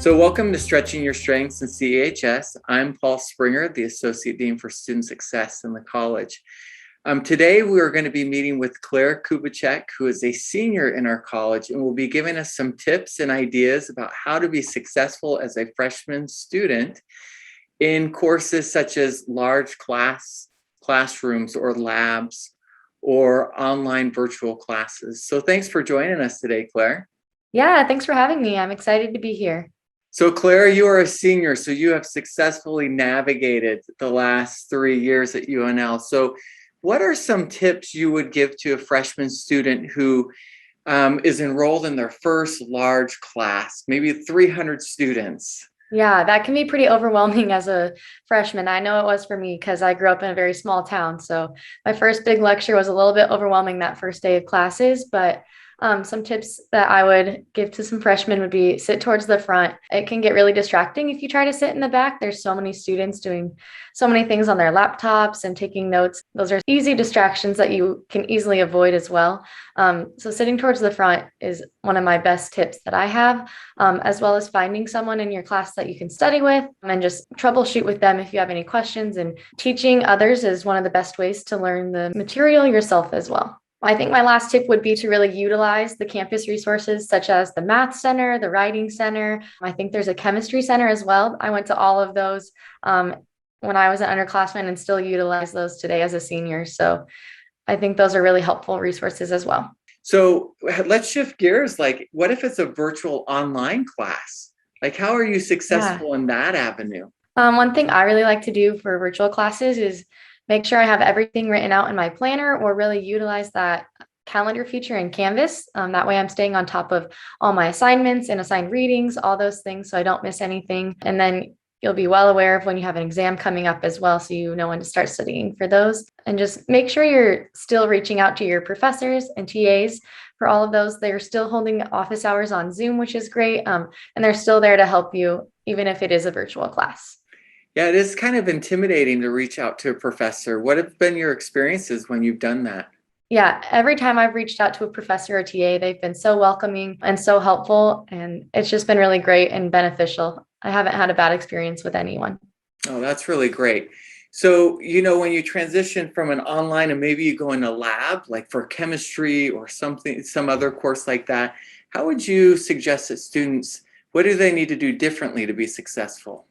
So welcome to Stretching Your Strengths in CEHS. I'm Paul Springer, the Associate Dean for Student Success in the college. Today we are going to be meeting with Claire Kubicek, who is a senior in our college and will be giving us some tips and ideas about how to be successful as a freshman student in courses such as large classrooms or labs or online virtual classes. So thanks for joining us today, Claire. Yeah, thanks for having me. I'm excited to be here. So Claire, you are a senior, so you have successfully navigated the last 3 years at UNL. So what are some tips you would give to a freshman student who is enrolled in their first large class, maybe 300 students? Yeah, that can be pretty overwhelming as a freshman. I know it was for me because I grew up in a very small town. So my first big lecture was a little bit overwhelming that first day of classes, but some tips that I would give to some freshmen would be sit towards the front. It can get really distracting if you try to sit in the back. There's so many students doing so many things on their laptops and taking notes. Those are easy distractions that you can easily avoid as well. So sitting towards the front is one of my best tips that I have, as well as finding someone in your class that you can study with and just troubleshoot with them if you have any questions. And teaching others is one of the best ways to learn the material yourself as well. I think my last tip would be to really utilize the campus resources such as the math center, the writing center. I think there's a chemistry center as well. I went to all of those when I was an underclassman and still utilize those today as a senior. So I think those are really helpful resources as well. So let's shift gears. Like, what if it's a virtual online class? Like, how are you successful in that avenue? One thing I really like to do for virtual classes is make sure I have everything written out in my planner or really utilize that calendar feature in Canvas. That way I'm staying on top of all my assignments and assigned readings, all those things, so I don't miss anything. And then you'll be well aware of when you have an exam coming up as well, so you know when to start studying for those. And just make sure you're still reaching out to your professors and TAs for all of those. They're still holding office hours on Zoom, which is great. And they're still there to help you, even if it is a virtual class. Yeah, it is kind of intimidating to reach out to a professor. What have been your experiences when you've done that? Yeah, every time I've reached out to a professor or TA, they've been so welcoming and so helpful. And it's just been really great and beneficial. I haven't had a bad experience with anyone. Oh, that's really great. So, when you transition from an online and maybe you go in a lab, like for chemistry or something, some other course like that, how would you suggest that students, what do they need to do differently to be successful?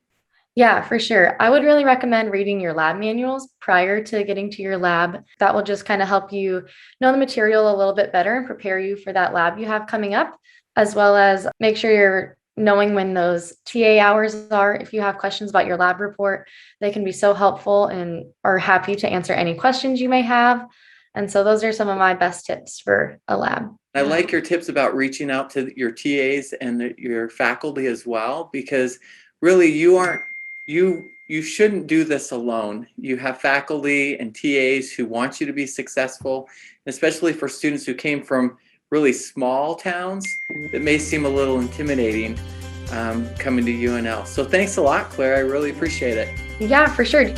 Yeah, for sure. I would really recommend reading your lab manuals prior to getting to your lab. That will just kind of help you know the material a little bit better and prepare you for that lab you have coming up, as well as make sure you're knowing when those TA hours are. If you have questions about your lab report, they can be so helpful and are happy to answer any questions you may have. And so those are some of my best tips for a lab. I like your tips about reaching out to your TAs and your faculty as well, because really you shouldn't do this alone. You have faculty and TAs who want you to be successful, especially for students who came from really small towns. It may seem a little intimidating coming to UNL. So thanks a lot, Claire. I really appreciate it. Yeah, for sure.